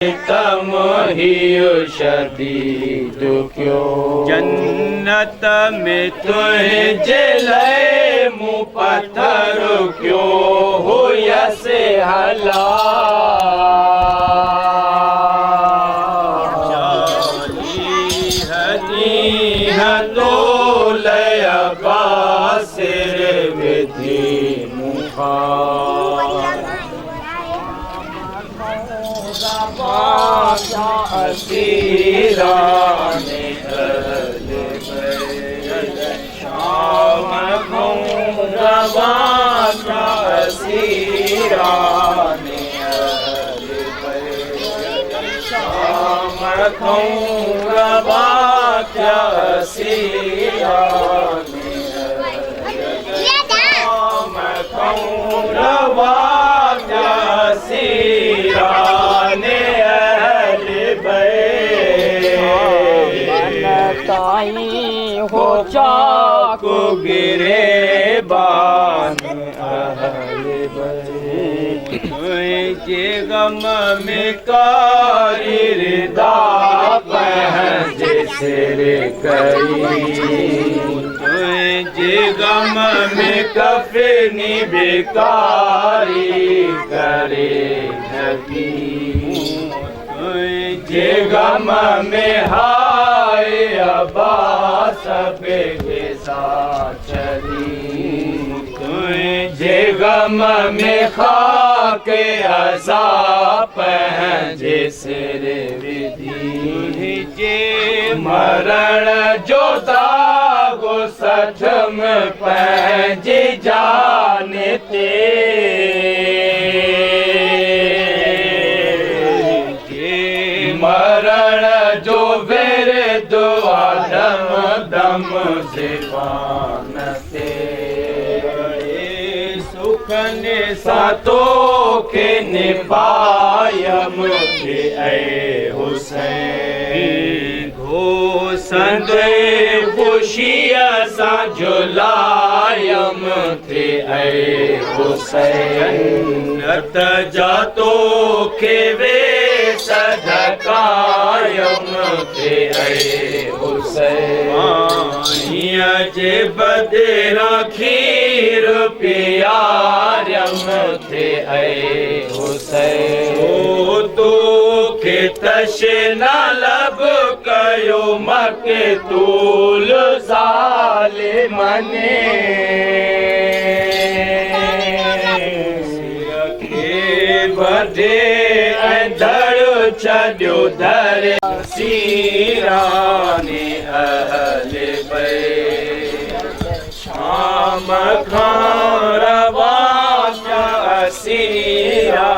तम ही शदीद क्यों जन्नत में तुझे लय मुँह पत्थर क्यों हो यसे हला तो लय बासिर विधि मुखा असीरा ने शाम रवा असीरा ने शाम रवा असीरा ने शाम रवा असीरा ने हो चाकू गिरे बान जे गम में कारिदा पहज सिर करी जे गम में कफनी बेकारी करे जे गम में हाय अबा सब के साथ चली जे गम में खाके असा पहजे सिर विधि जे मरण जो दागो सच में पहजे जानते मरण जो वेरे दो आदम दम से पानते सुखने सातो के निपायम के ऐ हुसैन घो संदे खुशिया सा जुलायम थे ऐ हुसैन नत जातो के वे सधकायम थे ऐ हुसैन जे बदेरा खीर प्यारम थे ऐ हुसैन ओ तो के तशे न लब कयो मके तूल साले मने बदे चढ़ो दर सीरा ने अहल बैत शाम रवा सीरा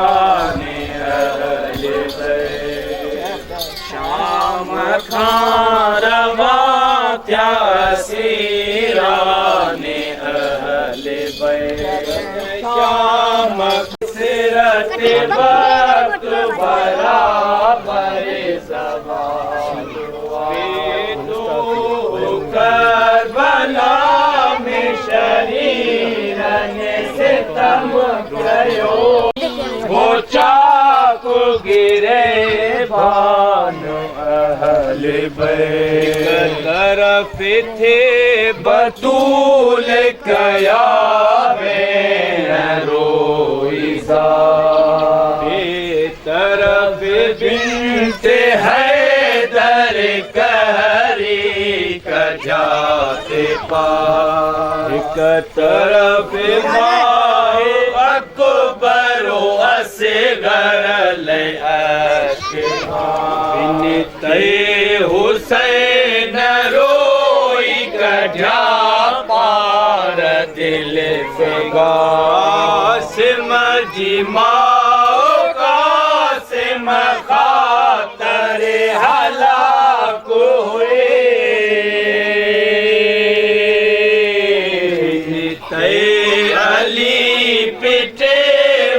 ने अहल बैत शाम रवा सीरा ने अहल बैत शाम सिरत वक्त बराबर सवाल करबला में शरीर ने सितम कयो वो चाकू गिरे भानु अहल बैत तरफ थे बतूल कया रोईसा तरफ बिनते हैदर कहरी कजाते पार एक तरफ माए अकबर असगर ले बिनते हुसैन रोई कजा पार दिल कासिम जी खातरे हलाक हुए अली पिटे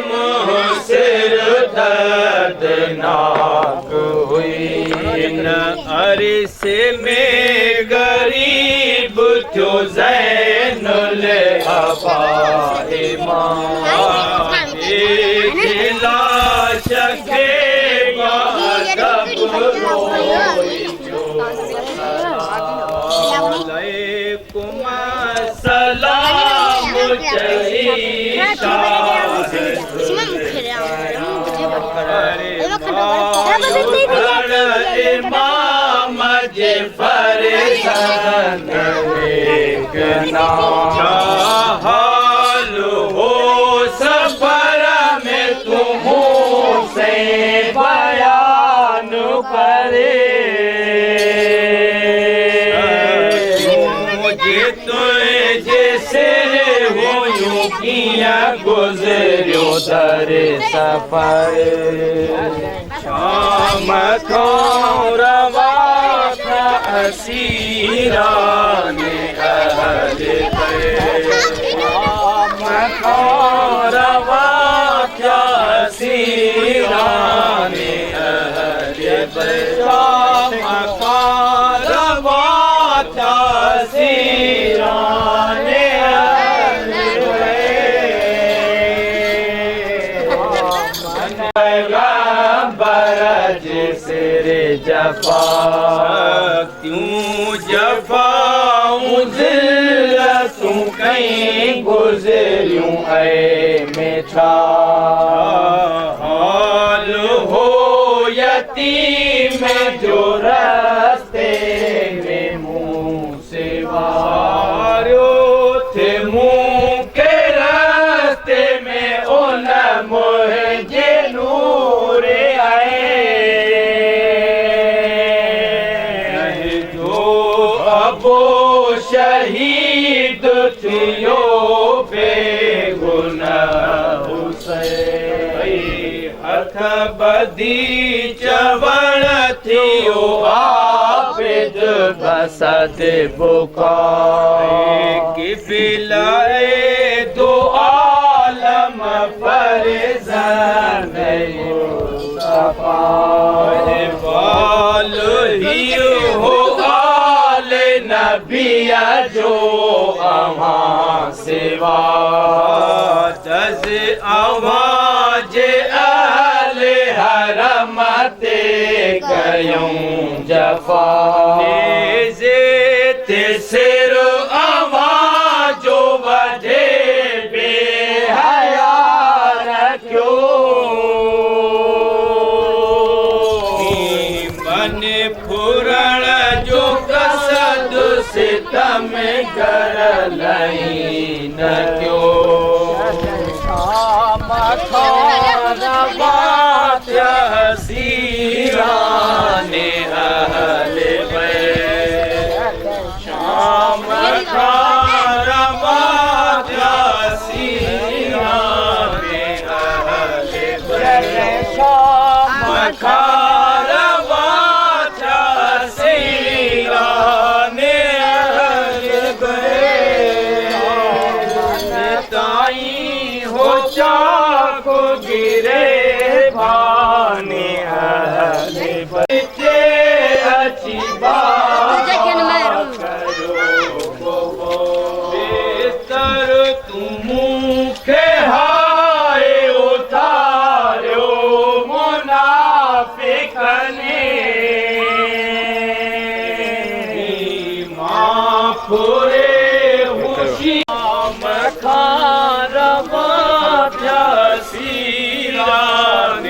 मुँह सिर दर्दनाक हुई न अरिस में गरीब जो ज़ैनुल अबाइमा लाश के हाल हो सफर में तुम से बयान करे मुझे तुझे से हो यूं किया गुजरो दर सफर शाम को रवा था असीरान अहले शाम को रवा था असीरान अहले शाम को रवा था असीरान बरज सिर जफा क्यों जफाऊं जिल्लतूं कहीं गुजरूं ऐ मिठा हाल हो यतीम जो रास्ते में मुँह से वारो थे मुँह के रास्ते में उन मुझे नूर आए जो अबो शहीद थियो बेगुनाह हुसैन हथ बदी चवण थियो आबिद बसद बुका किबिलाए दो आलम फरज़ान मुस्तफा बाल ही हो आल नबिया जो अवां सिवा तज आवाज अहल हरम ते कयूं जफा नेज़े ते सिर आवाजो वधे बेहया रखियो मन फुरण जो कसद सितम कर लई न क्यों शाम खारवात हसीरान अहले बैत शाम खारवात हसीरान अहले बैत शाम खारवात हसीरान अहले बैत ताई हो चाको गिरे भाने अहले बैत अच्छी बात करो बेहतर तुम के हाय उतारो मुनाफिक ने माफ रे खुशी खारवात हसीरान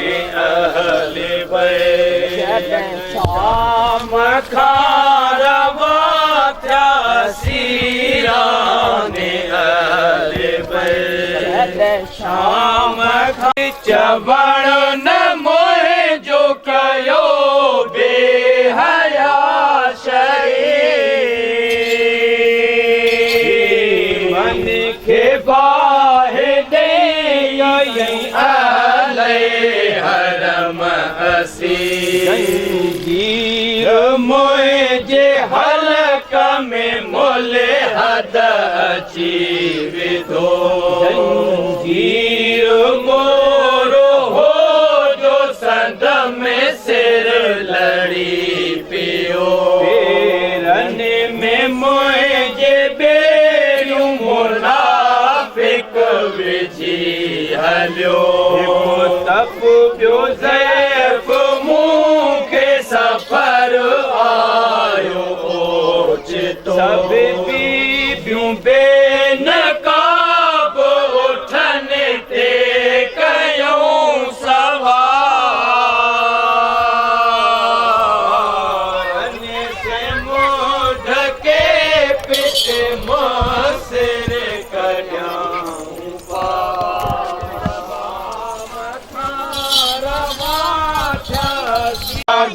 अहले बैत शाम खारवात हसीरान अहले बैत शाम चवण न मोहे जो कयो बेहया शरीर मन के बाहे दे अहले हरम असीर मोए जे हलक में मोले हद अची विधो जंजीर मोरो हो जो संद में सिर लड़ी पियो पेरन में मोए जे बेरियूं मुनाफिक विझी हलियो तप पियो ज़ैफ़ मूंखे सफ़र तो सब बीबियूं बेनकाब उठन ते कयूं सवार से मुंह ढके पिट मोसिर कढियाऊं पार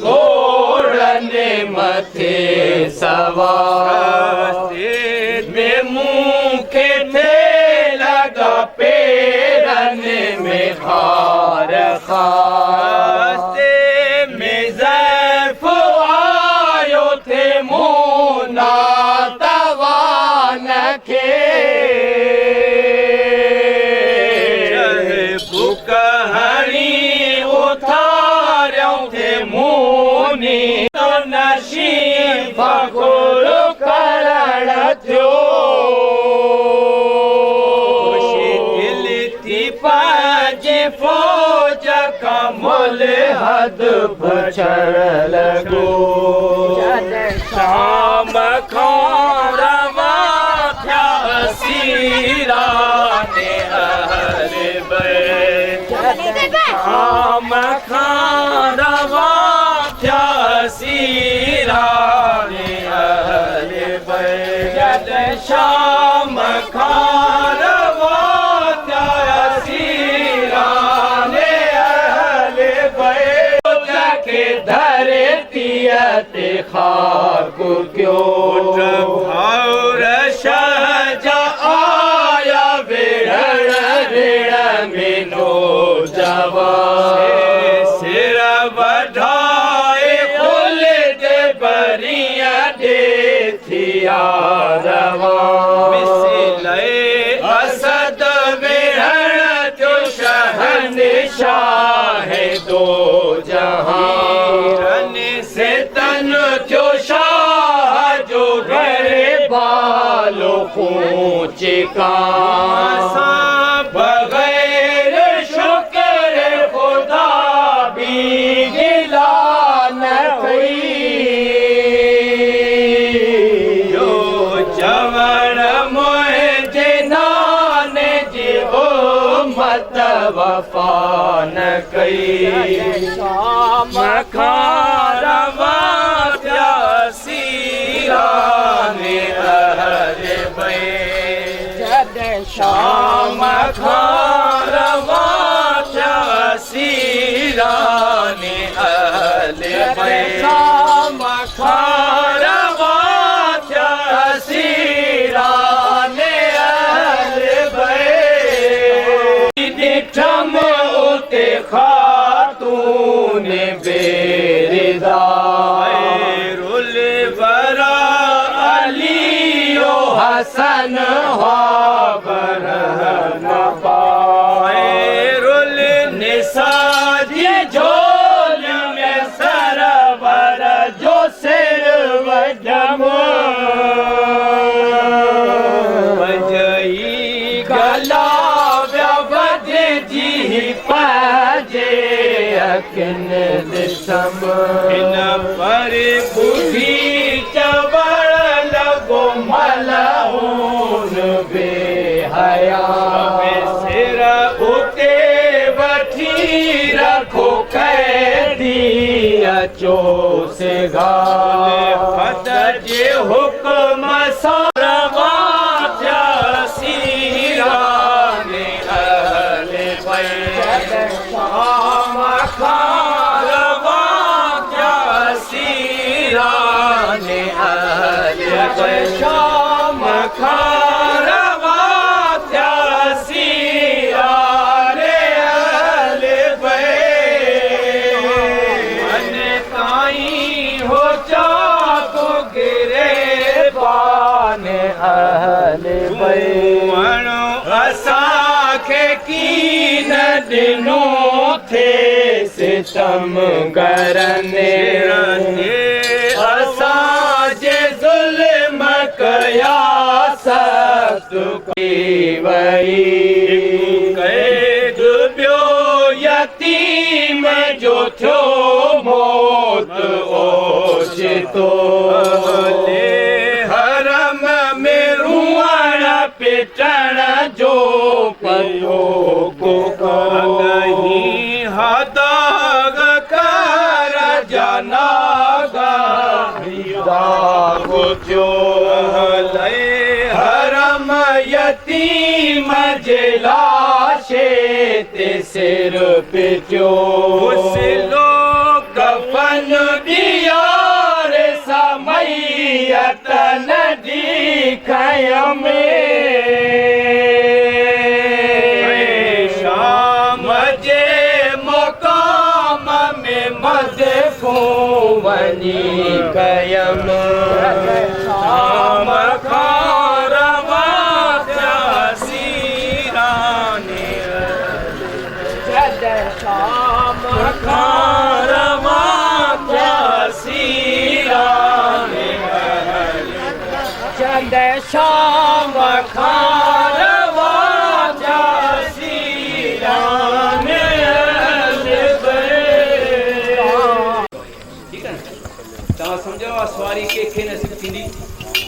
घोड़नि मथे सवार में मूंखे थे लगा पेरनि में खार खास्ते में ज़ैफ़ आयो थे मूना तवान खे बुक हणी उथारियूं थे मूनी तो नशीब गुरु करण थियो दिल थी पाजे फौज कमल हद बचण लगो शाम खां रवा थिया सीरा ने हर शाम खां रवा थिया सीरा ने हर जद शाम खां रवा थिया सीरा ने हर के धरतीअ ते खाक क्यों भाउर शाहजा आया विढ़ण ऋण में नौजवान सिर वधाए फुल दे बरिया दे थिया रवान मिसले असद विढ़ण जो शहंशाह दो जहान से तन जो शाह जो घर बालो खूंच का बगैर शुक्र खुदा भी गिला न जो चवण मुझे नान जी उम्मत वफा न कई शाम खां रवा थिया सीरा ने हर शाम खां रवा थिया सीरा ने हल शाम खां रवा थिया सीरा ने हल ॾिठम उते खातून बेरिदा रुल बरा अलियो हसन रुल निसा जी झोल में सरवर जो सिर वजम वजई गला व्यवध जी पाजे अखिन दिसम इन पर बुधी चवण लगो मलहून बेहया सिर उते वठी रखो कैदी अचो से गाल फत जे हुक्म सां रवा थिया सीरा ने हल शाम खां रवा थिया सीरा ने हल शाम खां रवा थिया सीरा ने हल मन ताईं हो चाको गिरे पान हल असांखे कीन ॾिनो थे सितम करने असांजे ज़ुल्म कया सख़्त की वई कैद ॿियो यतीम जो थियो मौत ओचितो जो पयो को कहीं हदाग कर जनागा दागो जो ले हरम यतीम जलाशे ते सिर पे जो उस लोग कफन दिया रे समयत नदी खयम शाम जे मकाम में मदफूवनी कयम शाम खारवा सीराने शाम खारवा सीराने चंद शाम खारवा सीराने ठीक है तव्हां सम्झो सवारी कंहिंखे नसीब थींदी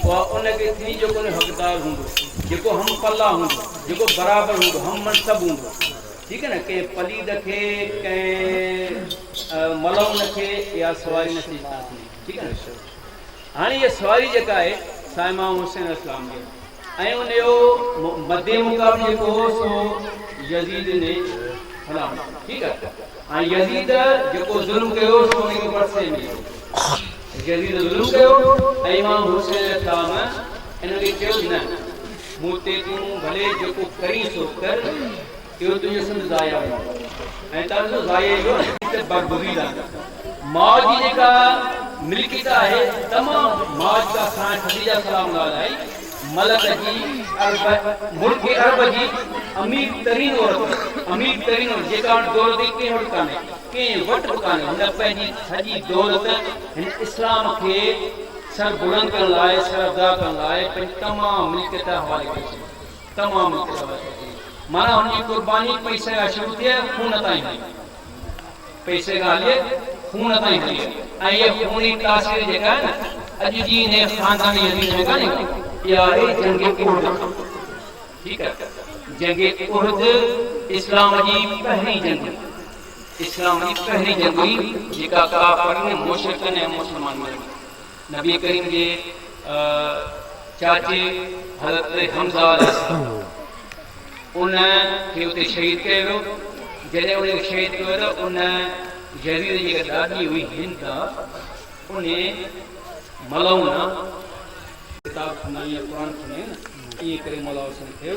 उहा उनखे थी जेको उन हक़दार हूंदो जेको हम पल्ला हूंदो जेको बराबरि हूंदो हम मनसब हूंदो ठीक है ना कंहिं पलीद खे कंहिं मलौन खे इहा सवारी नसीब न थींदी ठीक है ना हाणे इहा सवारी जेका आहे सा इमाम हुसैन इस्लाम जो ऐं उनजो मदे मुक़ाबिल जेको हो सो यज़ीद ने हलाम ठीक है ऐं यज़ीद जेको ज़ुल्म कयो सो उनखे परसे मिलियो यज़ीद ज़ुल्म कयो ऐं इमाम हुसैन इस्लाम इनखे चयो न मूं ते तूं भले जेको करी सो कर इहो तुंहिंजो सिंध ज़ाया हो ऐं तव्हांजो ज़ाया जो बरगुज़ीद आहे मौज जी जेका मिल्कियत आहे तमामु मौज का सां खदीजा सलाम आहे मलक जी मुल्क अरब जी अमीर तरीन औरत जेका दौलत कंहिं वटि कान्हे कंहिं वटि बि कान्हे हुन पंहिंजी सॼी दौलत हिन इस्लाम खे सर बुलंद करण लाइ सर अदा करण लाइ पंहिंजी तमामु मिल्कियत हवाले करे छॾी तमामु मिल्कियत हवाले करे माना हुनजी क़ुर्बानी पैसे खां शुरू थिए खून ताईं पैसे खां हले खून ताईं हली ऐं इहा खूनी तासीर जेका आहे न अॼु जी हिन ख़ानदानी यज़ीद में कान्हे इहा आहे जंग उहद ठीक है जंग उहद इस्लाम जी पहिरीं जंग हुई जेका काफ़िरनि मुशरिकनि ऐं मुस्लमाननि में नबी करीम जे चाचे हज़रत हमज़ा उन खे उते शहीद कयो वियो जॾहिं उनखे शहीद कयो त उन यज़ीद जी जेका ॾाॾी हुई हिंद उन मलौन किताब खणाई क़ुर खणाई न इएं करे मौला हुसैन थियो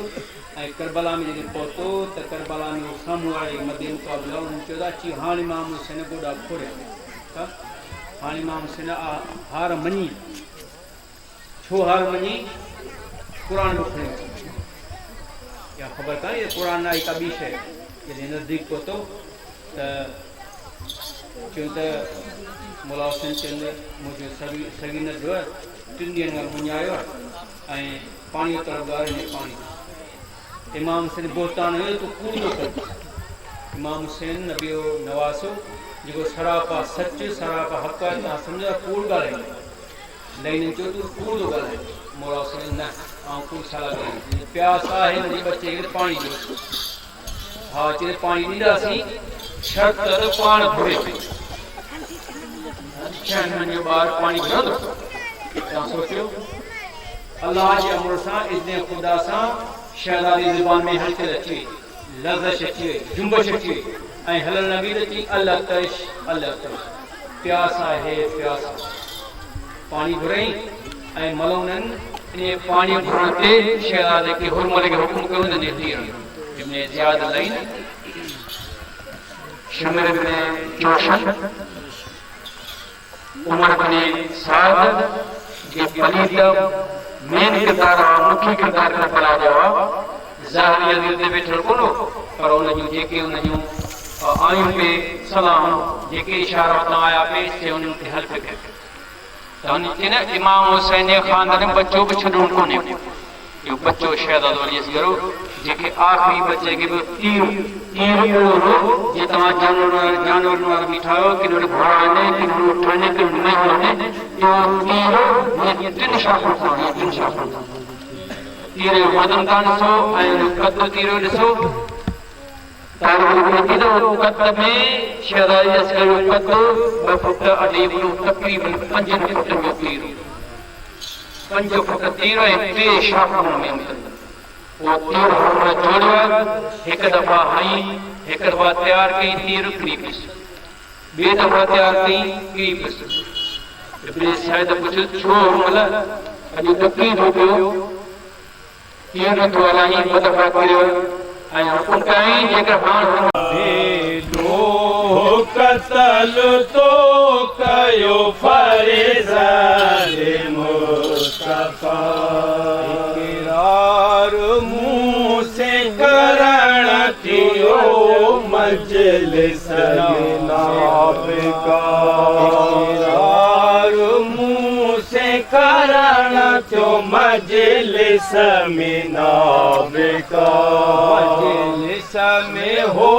ऐं करबला में जॾहिं पहुतो त करबला में साम्हूं वारे मदे मुक़ाबिला उन्हनि चयो था अची हाणे इमाम हुसैन गोॾा खोड़िया हाणे इमाम हुसैन हार मञी छो हार मञी क़ुर बि खणी या ख़बर कान्हे क़ुर न आई का ॿी शइ जॾहिं नज़दीक पहुतो त चयूं त मौला हुसैन चवंदे मुंहिंजो सगी न थियो आहे 3 ॾींहंनि खां मुञायो आहे ऐं पाणी तरफ़ ॻारे पाणी इमाम हुसैन बोहतान हुयो तूं कूड़ न कर इमाम हुसैन नबीअ जो नवासो जेको सरापा सच सरापा हक़ आहे तव्हां सम्झो कूड़ ॻाल्हाईंदा लहीन चयो तूं कूड़ थो ॻाल्हाए मौला हुसैन न ऐं कूड़ छा ॻाल्हाईंदी प्यास आहे मुंहिंजे बचे खे पाणी ॾियो हा चए पाणी ॾींदासीं शर्त त पाण घुरे 6 महीने जो ॿारु पाणी घुरंदो तव्हां सोचियो अल्लाह जे अमर सां इज़्न ख़ुदा सां शहज़ादी ज़ुबान में हलचल अची लज़्ज़त अची वई जुंबश अची वई ऐं हलण लॻी त चई अल तश प्यास आहे प्यास पाणी घुरई ऐं मलौननि इन पाणी घुरण ते शहज़ादे खे हुरमल खे हुकुम कयो त निकिरी इब्न ज़ियाद लईन शमर बिन जोशन उमर बिन साद जे पलीद मेन किरदार मुख्य किरदार करबला जो ज़ाहिरी यज़ीद ते वेठल कोन्हो पर उन जूं जेके उन जूं आयूं पे सलाम जेके इशारा न आया पेश थे उन्हनि खे हेल्प कयो त हुन चई न इमाम हुसैन जे ख़ानदान में बच्चो बि छॾणो कोन्हे इहो बच्चो शहज़ादो अली असगर जेके आख़िरी बच्चे खे बि तीर जे तव्हां जानवर वारा बीठा आहियो कि घोड़ा आहिनि कि ऊठ आहिनि कि महिल आहिनि इहो तीर 3 शाख़ूं तीरे वजन का ॾिसो ऐं कद तीरो ॾिसो तारो कद में शहदाई असगर जो कद 2 फुट अड़ी तकरीबन 5 फुट जो तीरो 5 फुट तीरो ऐं 3 शाखूं में वो तीर हमने जोड़ियो एक दफा हई एक दफा तैयार कई तीर करी पिस बे दफा तैयार कई पिस इब्ने शायद कुछ छो मल अॼु ॾकी थो पियो तीर नथो हलाई ॿ दफ़ा करियो ऐं हुकुम कयईं जेकर हाणे कतल तो कयो फरिज़ादे मुस्तफा इकरार मुंह से करण थियो मजलिस नाब का इकरार मुंह से करण थियो मजलिस में नाब का मजलिस में हो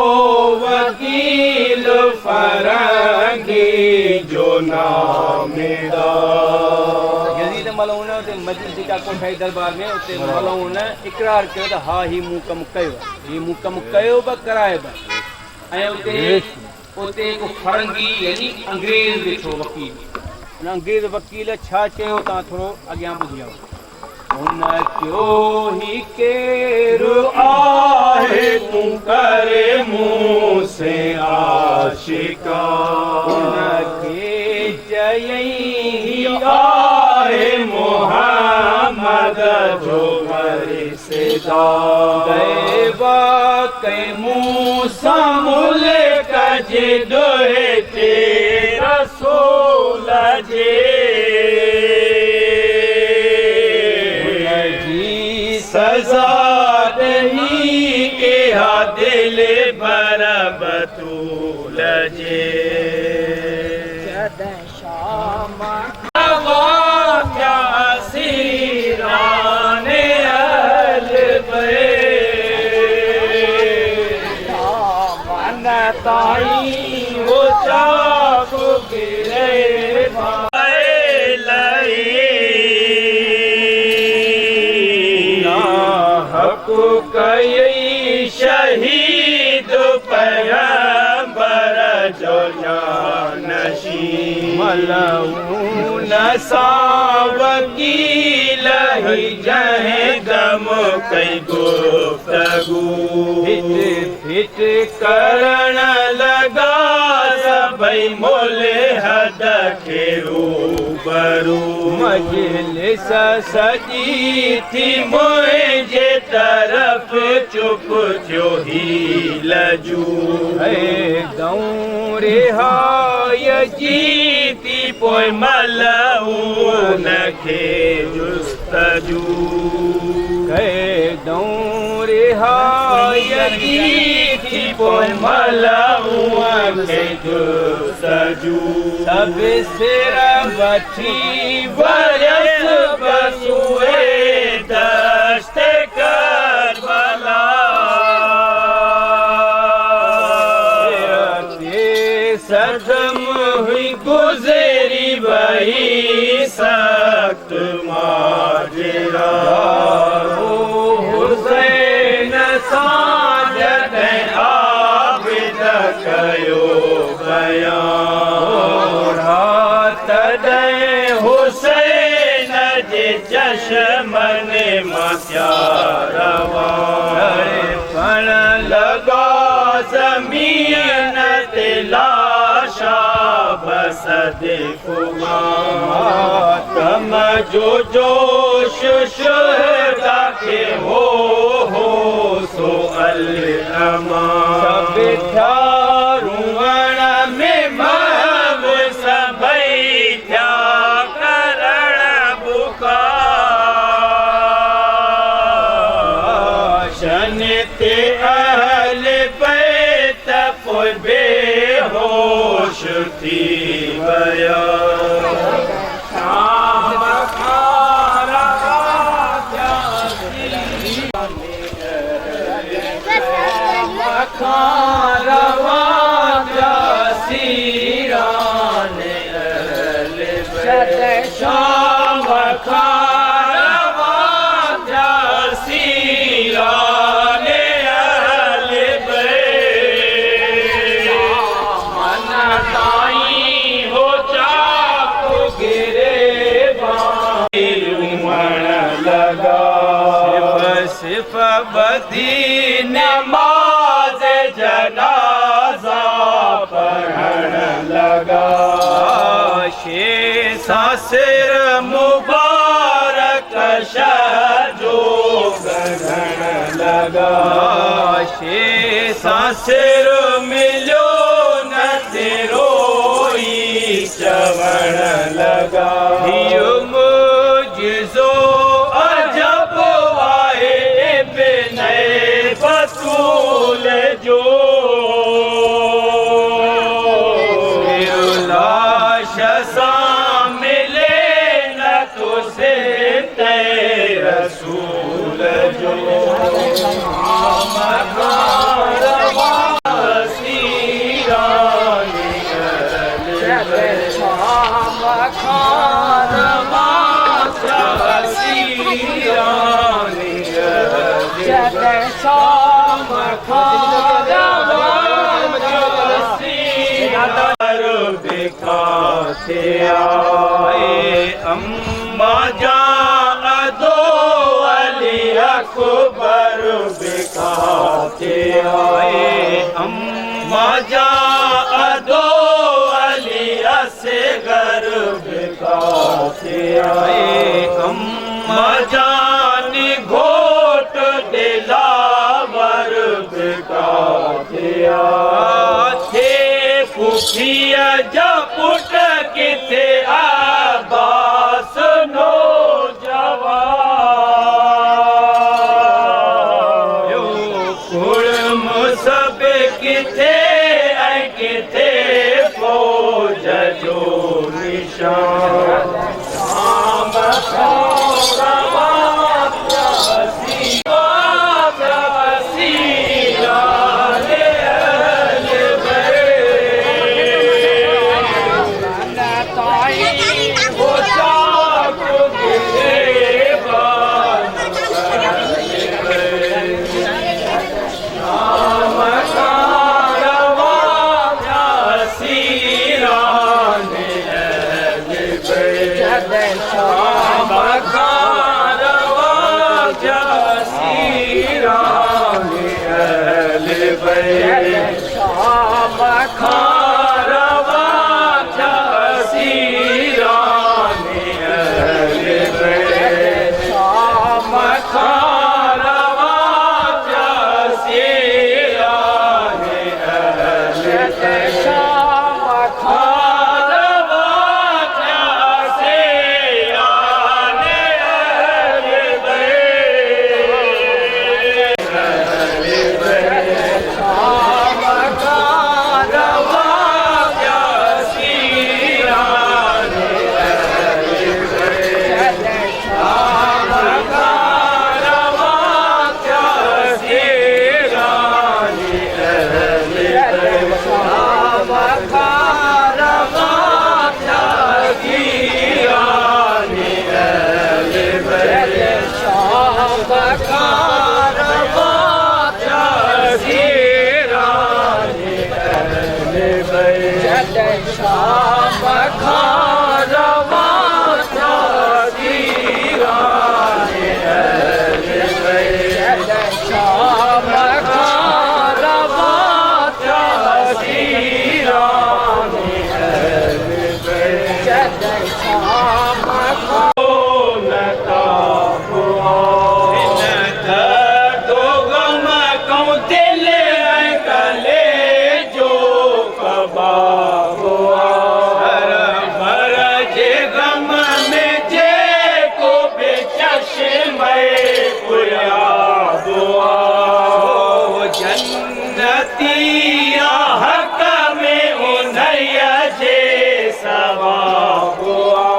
वकील फरंगी जो नामेदा यदि मलऊन ते मजलिस जेका कोठाई दरबार में उते मलऊन इकरार कयो त हा ही मूं कम कयो ही मूं कम कयो बि कराए बि ऐं उते को फरंगी यानी अंग्रेज ॾिठो वकील अंग्रेज वकील छा चयो तव्हां थोरो अॻियां ॿुधियो उन क्यो ही केरु आहे तू करे मुंह से आशिका उनके चयई आहे मोहम्मद जो वरिसदा गए वाकई मूसा मुल्क जे दोहे ते रसूल जे सजा नहीं के दिल पर बतूल जे शाम क्या सीराने अल बे मन ताई वो चाकू गिरे भाई कई शहीद पैगंबर जो जानशी मलऊन सा वकील ही जहे दम कई गुफ्तगू फिट फिट करण लगा सभई मोले हद के रूबरू मजलिस सजी थी मुझे तरफ चुप थियो ही लजू है दऊं रिहाय जीती पोइ मलऊन खे जुस्तजू है दऊं रिहाय जीती पोइ मलऊन खे जुस्तजू सब सिर वठी वयस बसुए दश्त करबला सदम हुई गुजरी वही सख्त माजरा हुसैन साजद आबिद कयो बयान तॾहिं हुसैन जे चश्मन मां पण लॻा ज़मीन ते लाशा बसदे मातम जो जोश शुहदा खे हो सो अल अमान बिठा रुअण में महब सभई थिया करण बुका शन ते अहल बैत पोइ बेहोश थी विया शाम खारवा बधी नमाज जनाजा पढ़ण लगा। शे सासिर मुबारक जो गढ़ण लगा। शे सासिर मिलो न रोई चवण लगा। धियो मुझो अजब वाहे बिनय बसूल जो। लाश सा मिले न तुझे ते रसूल जो। दिखाते आए अम्मा जान दो अली अकबर दिखाते आए। अम्मा जान दो अली असगर दिखाते आए। अम्मा जान घोट दिलावर दिखाते आए। खुफिया जा पुट किथे आबास नो जवा। कुड़म सब किथे ऐं किथे फौज जो निशान। जन्नतिया हक में उन्हैया जे सवा हुआ।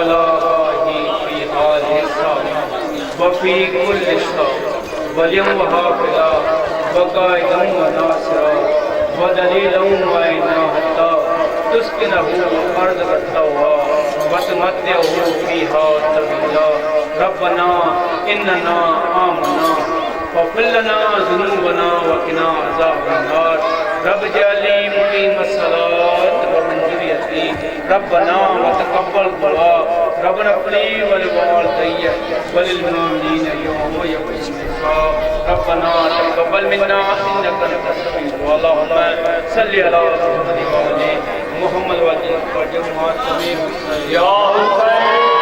आलाही फी हाज़िहि साअत व फी कुल्लि साअत वलियम व हाफ़िज़ा व क़ाइदम व नासिरा व दलीलन व इना हत्ता तुस्किनहु अर्ज़ तवा व तुमत्तिअहु फ़ीहा तवीला रब्बना इन्नना आमना वग़फ़िर लना ज़ुनूबना व क़िना अज़ाबन्नार रब जअलनी मुक़ीमस्सलात व मिन ज़ुर्रियती रब्बना व तक़ब्बल दुआ रब्बना इग़फ़िरली व लिवालिदैय व लिल-मुमिनीन यौम यक़ूमुल हिसाब रब्बना तक़ब्बल मिन्ना इन्नका अंतस समीउल अल्लाहुम्मा सल्लि अला मुहम्मद व आलि मुहम्मद व जम्मात समीउल या हुसैन।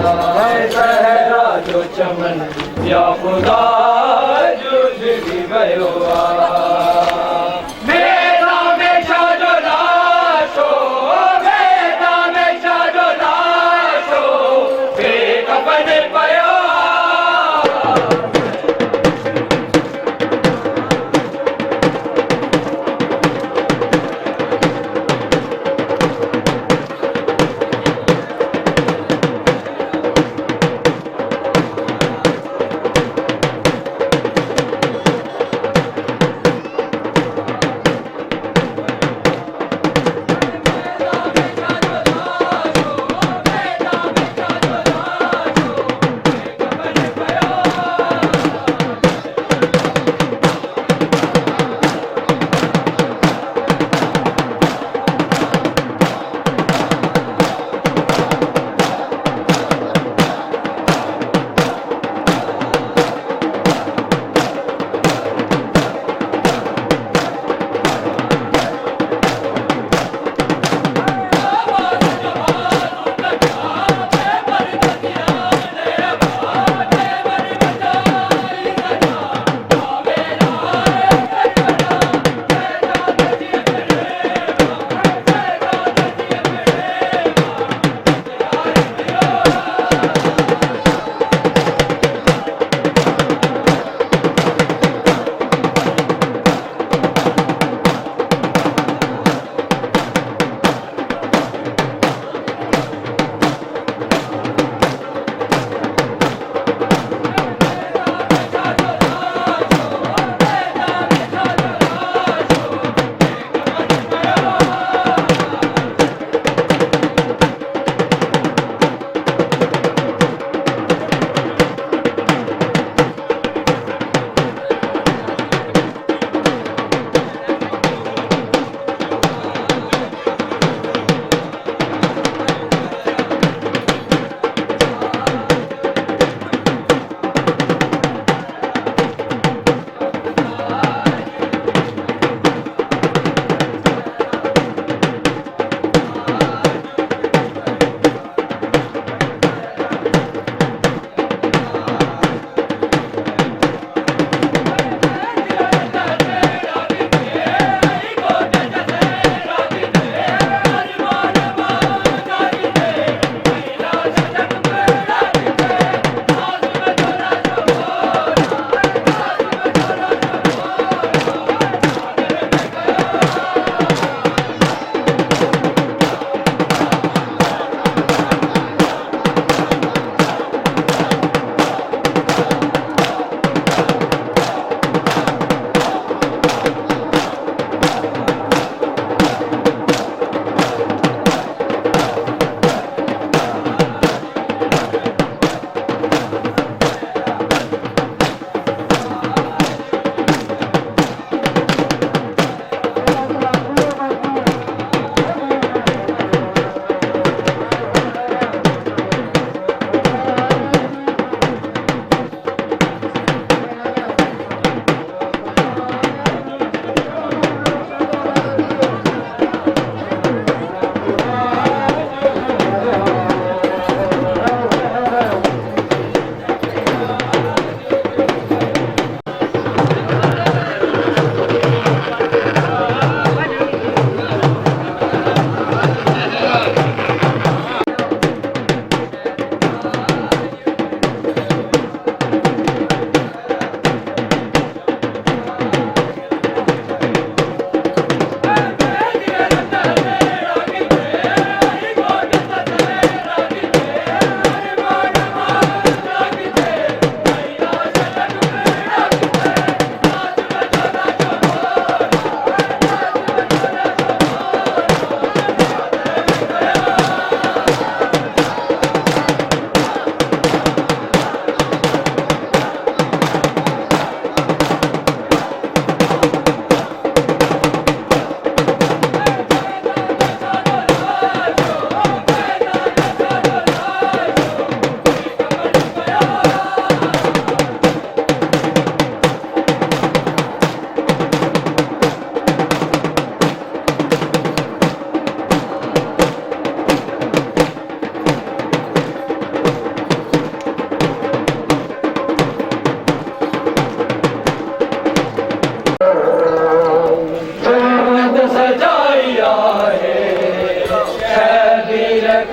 सहरा जो चमन या खुदा जो भी भयो मेरा में जो लाशो मेरा में जो लाशो बेकफन पयो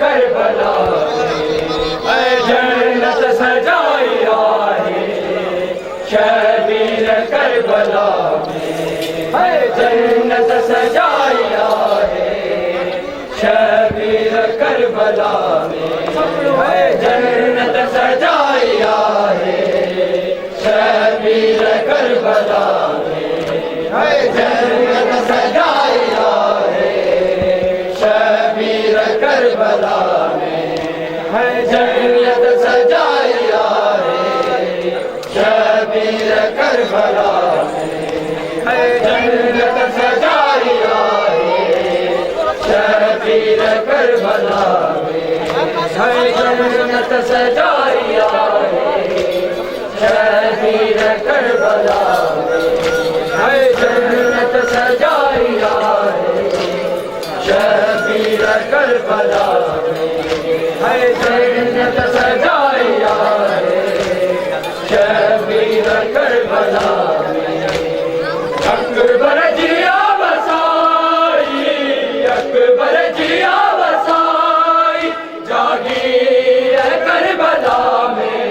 करबला में जन्नत सजाई आहे शबीर करबला में जन्नत सजाई आहे शबीर करबला में जन्नत सजाई आहे शबीर करबला में जन्नत सजाई आहे शबीर करबला में जन्नत सजाई आहे शबीर करबला में जन्नत सजाई आहे शबीर करबला में जन्नत सजाई आहे शबीर करबला में जन्नत सजाई आहे शबीर करबला में जन्नत सजाई आहे शबीर करबला में अकबर जिया बसाई अकबर जिया बसाई जागी करबला में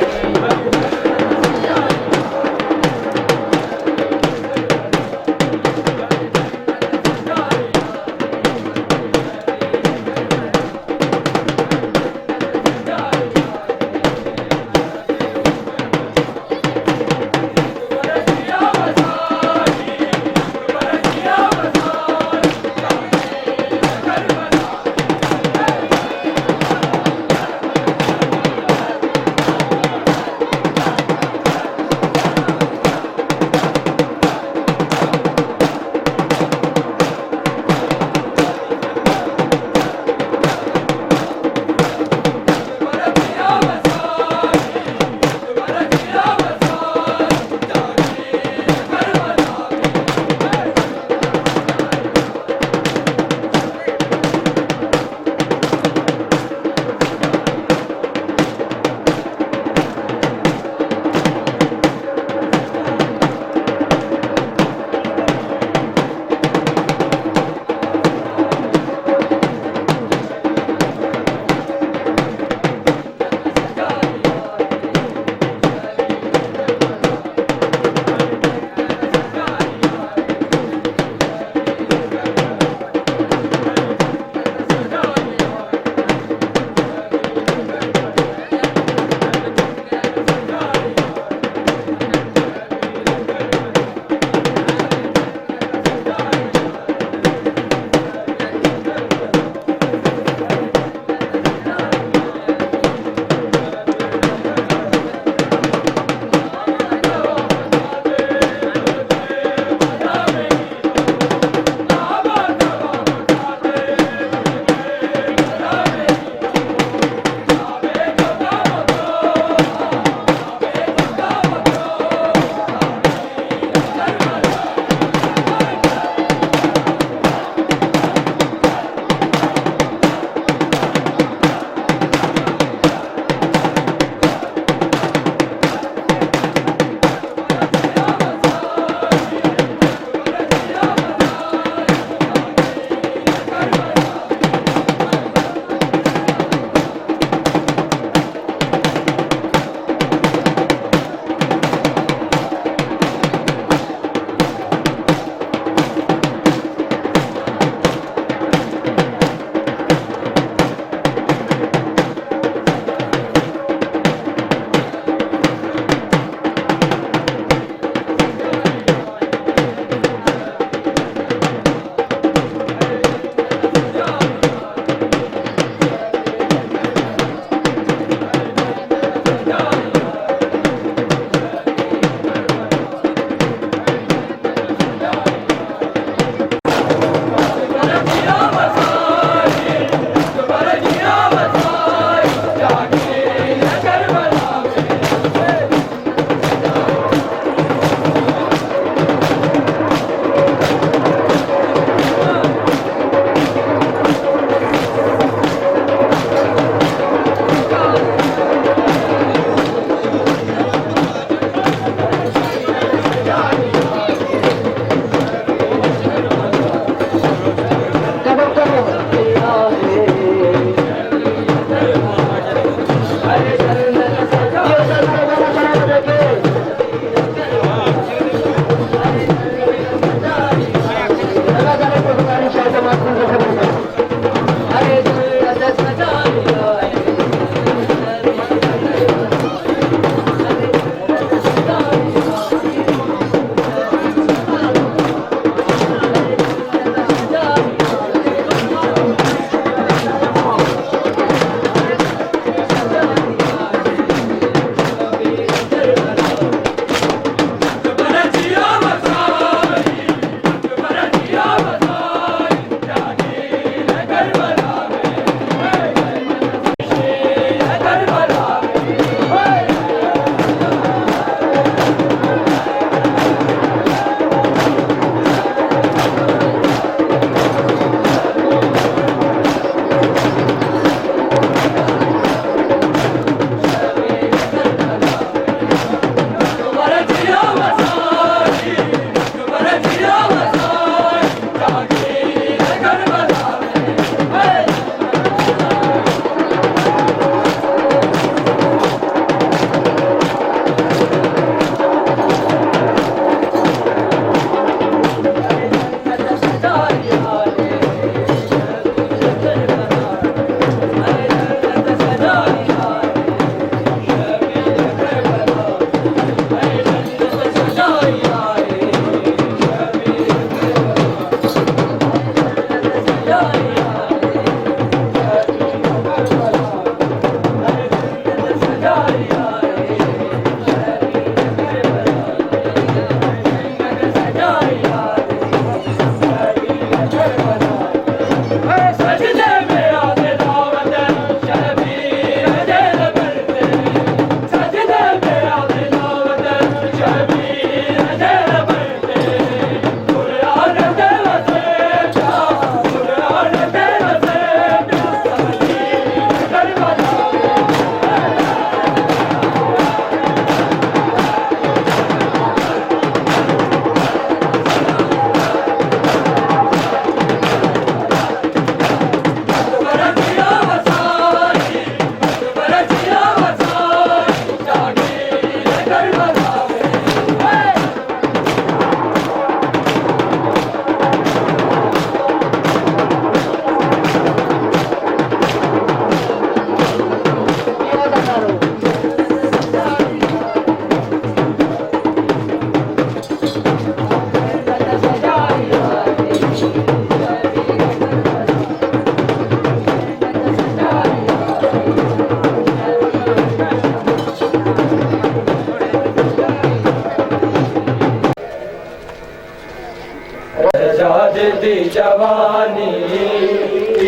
जवानी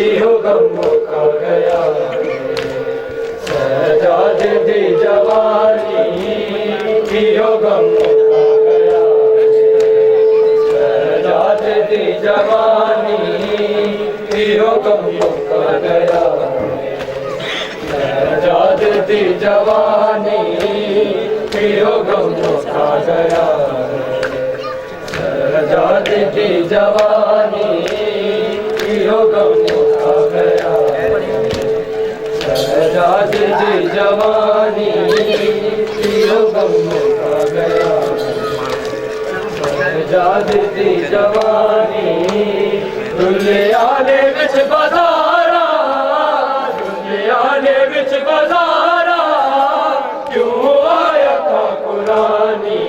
इहो गम मुका गया सजाद दी जवानी इहो गम मुका गया सजाद दी जवानी इहो गम मुका गया सजाद दी जवानी इहो गम मुका गया सजाद दी जवानी इहो गम मुका गया सजाद दी जवानी इहो गम मुका गया सजाद दी जवानी दुनिया ने विच बाजारा दुनिया ने विच बाजारा क्यों आया था कुरानी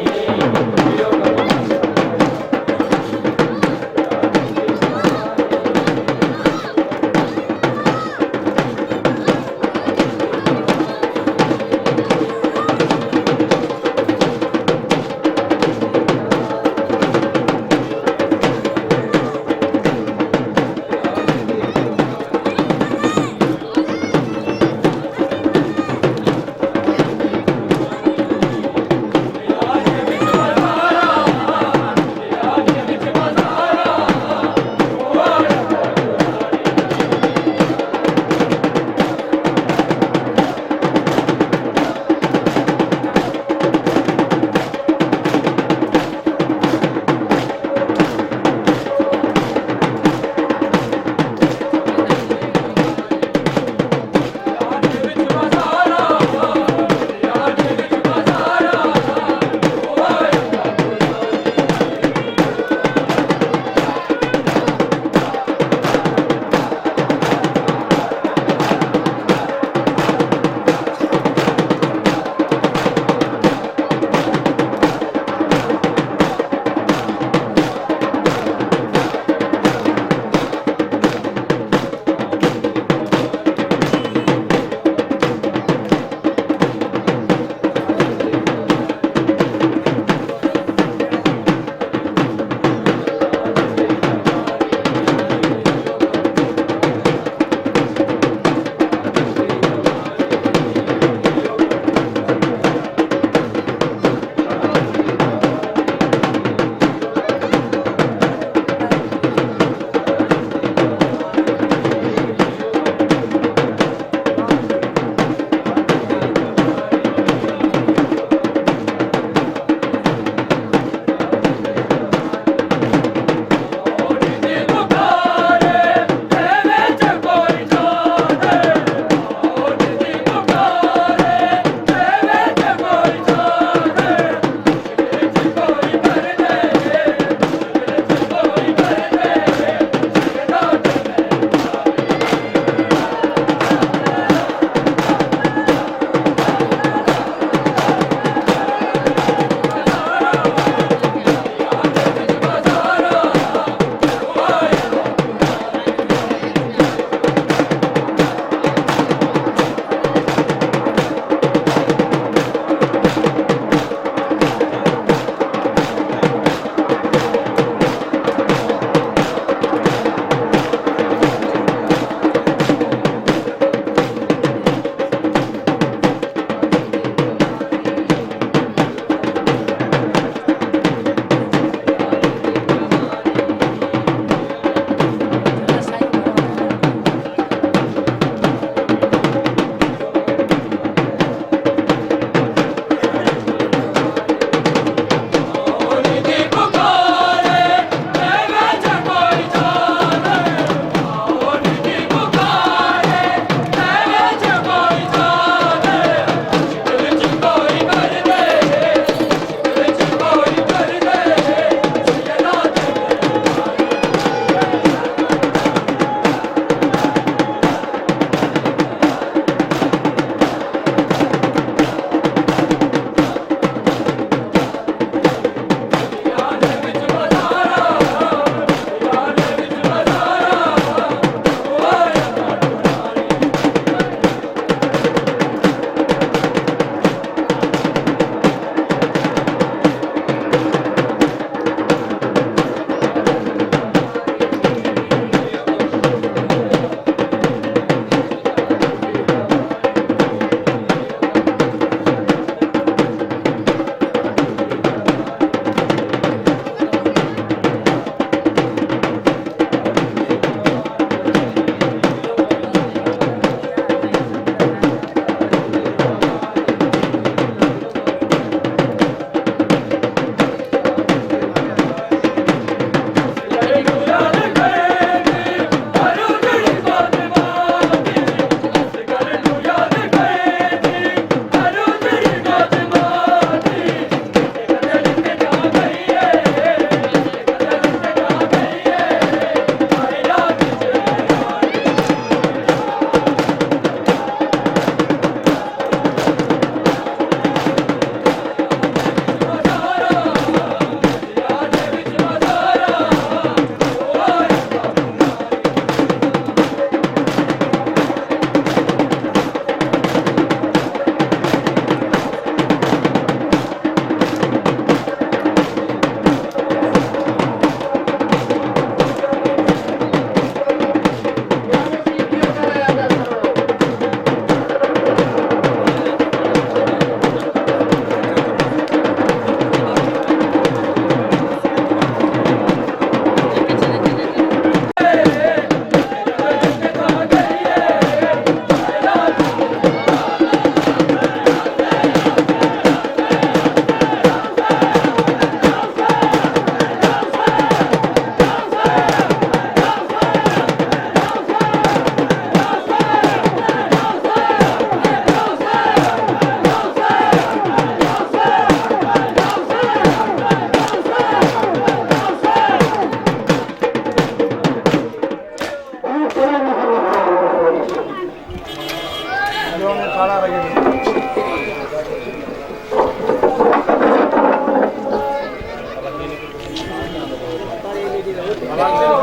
Gracias.